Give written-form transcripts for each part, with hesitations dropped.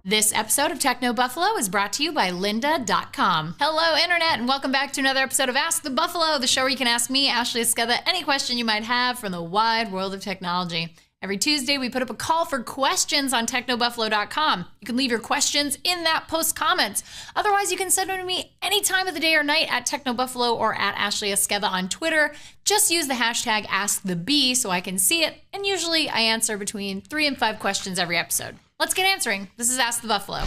This episode of Techno Buffalo is brought to you by lynda.com. Hello, Internet, and welcome back to another episode of Ask the Buffalo, the show where you can ask me, Ashley Esqueda, any question you might have from the wide world of technology. Every Tuesday, we put up a call for questions on technobuffalo.com. You can leave your questions in that post comments. Otherwise, you can send them to me any time of the day or night at technobuffalo or at Ashley Esqueda on Twitter. Just use the hashtag AskTheBee so I can see it, and usually I answer between 3 and 5 questions every episode. Let's get answering. This is Ask the Buffalo.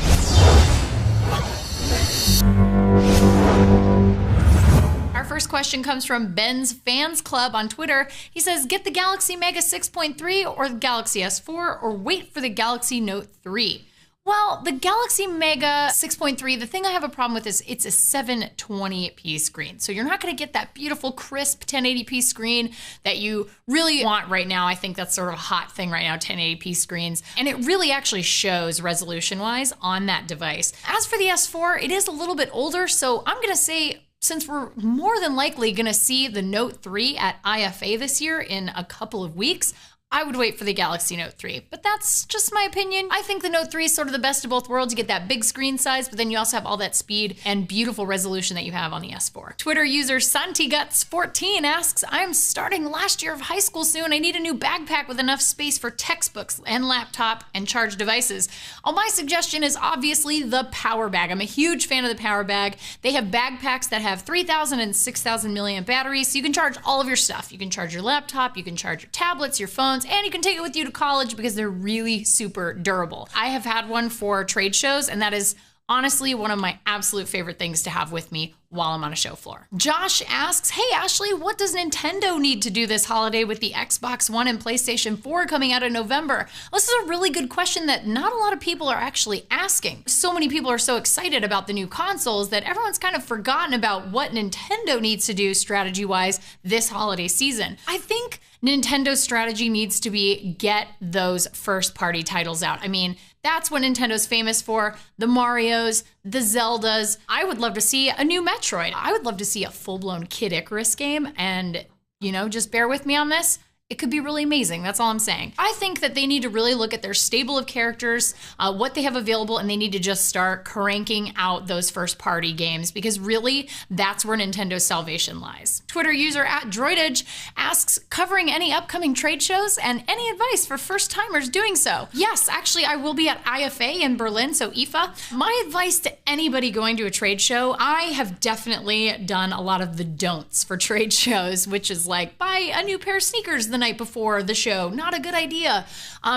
Our first question comes from Ben's Fans Club on Twitter. He says, get the Galaxy Mega 6.3 or the Galaxy S4 or wait for the Galaxy Note 3. Well, the Galaxy Mega 6.3, the thing I have a problem with is it's a 720p screen. So you're not going to get that beautiful, crisp 1080p screen that you really want right now. I think that's sort of a hot thing right now, 1080p screens. And it really actually shows resolution-wise on that device. As for the S4, it is a little bit older, so I'm going to say, since we're more than likely going to see the Note 3 at IFA this year in a couple of weeks, I would wait for the Galaxy Note 3, but that's just my opinion. I think the Note 3 is sort of the best of both worlds. You get that big screen size, but then you also have all that speed and beautiful resolution that you have on the S4. Twitter user SantiGuts14 asks, I'm starting last year of high school soon. I need a new backpack with enough space for textbooks and laptop and charge devices. Oh, my suggestion is obviously the Power Bag. I'm a huge fan of the Power Bag. They have backpacks that have 3,000 and 6,000 milliamp batteries, so you can charge all of your stuff. You can charge your laptop, you can charge your tablets, your phones, and you can take it with you to college because they're really super durable. I have had one for trade shows, and that is honestly one of my absolute favorite things to have with me while I'm on a show floor. Josh asks, hey Ashley, what does Nintendo need to do this holiday with the Xbox One and PlayStation 4 coming out in November? Well, this is a really good question that not a lot of people are actually asking. So many people are so excited about the new consoles that everyone's kind of forgotten about what Nintendo needs to do strategy-wise this holiday season. I think Nintendo's strategy needs to be get those first-party titles out. I mean, that's what Nintendo's famous for, the Marios, the Zeldas. I would love to see a new Metroid. I would love to see a full-blown Kid Icarus game, and, you know, just bear with me on this. It could be really amazing. That's all I'm saying. I think that they need to really look at their stable of characters, what they have available, and they need to just start cranking out those first-party games because really, that's where Nintendo's salvation lies. Twitter user @Droidage asks, covering any upcoming trade shows and any advice for first-timers doing so? Yes, actually, I will be at IFA in Berlin, so IFA. My advice to anybody going to a trade show, I have definitely done a lot of the don'ts for trade shows, which is like, buy a new pair of sneakers the night before the show. Not a good idea.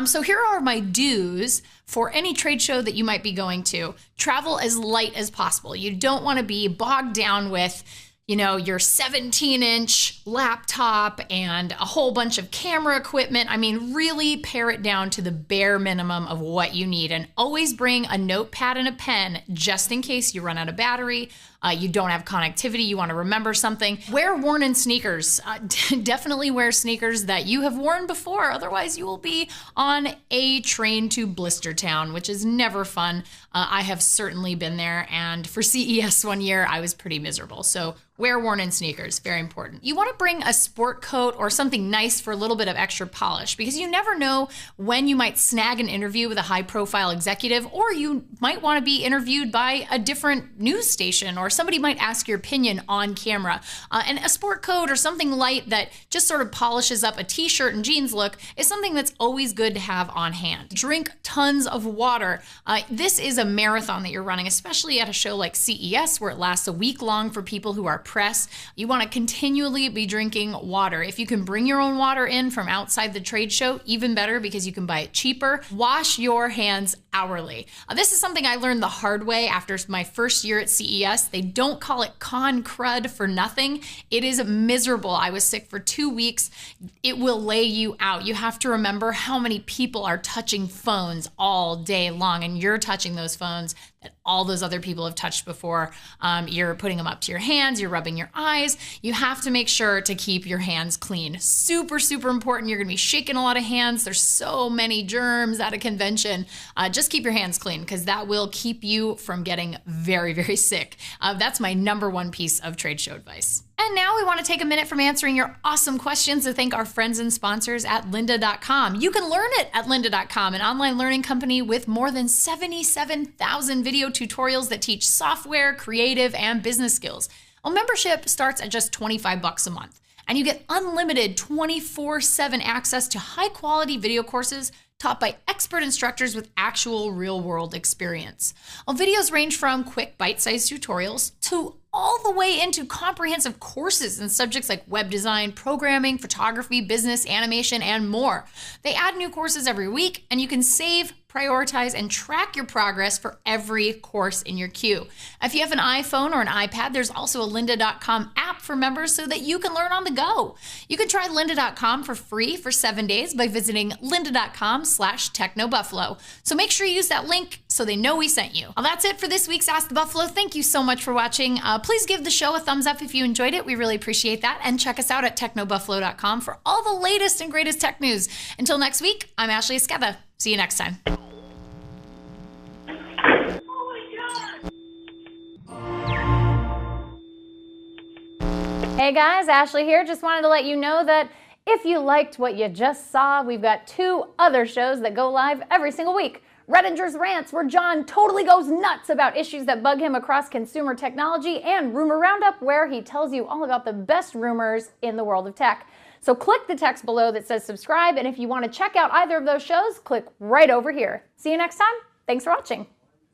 So here are my do's for any trade show that you might be going to. Travel as light as possible. You don't want to be bogged down with, you know, your 17-inch laptop and a whole bunch of camera equipment. I mean, really pare it down to the bare minimum of what you need, and always bring a notepad and a pen just in case you run out of battery, you don't have connectivity, you want to remember something. Wear worn-in sneakers. Definitely wear sneakers that you have worn before, otherwise you will be on a train to Blistertown, which is never fun. I have certainly been there, and for CES one year, I was pretty miserable. So wear worn-in sneakers, very important. You want to bring a sport coat or something nice for a little bit of extra polish because you never know when you might snag an interview with a high-profile executive, or you might want to be interviewed by a different news station, or somebody might ask your opinion on camera. And a sport coat or something light that just sort of polishes up a t-shirt and jeans look is something that's always good to have on hand. Drink tons of water. This is a marathon that you're running, especially at a show like CES where it lasts a week long for people who are press. You want to continually be drinking water. If you can bring your own water in from outside the trade show, even better because you can buy it cheaper. Wash your hands hourly. This is something I learned the hard way after my first year at CES. They don't call it con crud for nothing. It is miserable. I was sick for 2 weeks. It will lay you out. You have to remember how many people are touching phones all day long, and you're touching those phones that all those other people have touched before. You're putting them up to your hands, you're rubbing your eyes. You have to make sure to keep your hands clean. Super, super important. You're gonna be shaking a lot of hands. There's so many germs at a convention. Just keep your hands clean because that will keep you from getting very, very sick. That's my number one piece of trade show advice. And now we want to take a minute from answering your awesome questions to thank our friends and sponsors at lynda.com. You can learn it at lynda.com, an online learning company with more than 77,000 video tutorials that teach software, creative, and business skills. A membership starts at just $25 a month, and you get unlimited 24/7 access to high-quality video courses taught by expert instructors with actual real-world experience. Well, videos range from quick bite-sized tutorials to all the way into comprehensive courses in subjects like web design, programming, photography, business, animation, and more. They add new courses every week, and you can save, prioritize, and track your progress for every course in your queue. If you have an iPhone or an iPad, there's also a lynda.com app for members so that you can learn on the go. You can try lynda.com for free for 7 days by visiting lynda.com/technobuffalo. So make sure you use that link so they know we sent you. Well, that's it for this week's Ask the Buffalo. Thank you so much for watching. Please give the show a thumbs up if you enjoyed it. We really appreciate that. And check us out at technobuffalo.com for all the latest and greatest tech news. Until next week, I'm Ashley Esqueda. See you next time. Hey guys, Ashley here. Just wanted to let you know that if you liked what you just saw, we've got 2 other shows that go live every single week. Redinger's Rants, where John totally goes nuts about issues that bug him across consumer technology, and Rumor Roundup, where he tells you all about the best rumors in the world of tech. So click the text below that says subscribe, and if you want to check out either of those shows, click right over here. See you next time. Thanks for watching.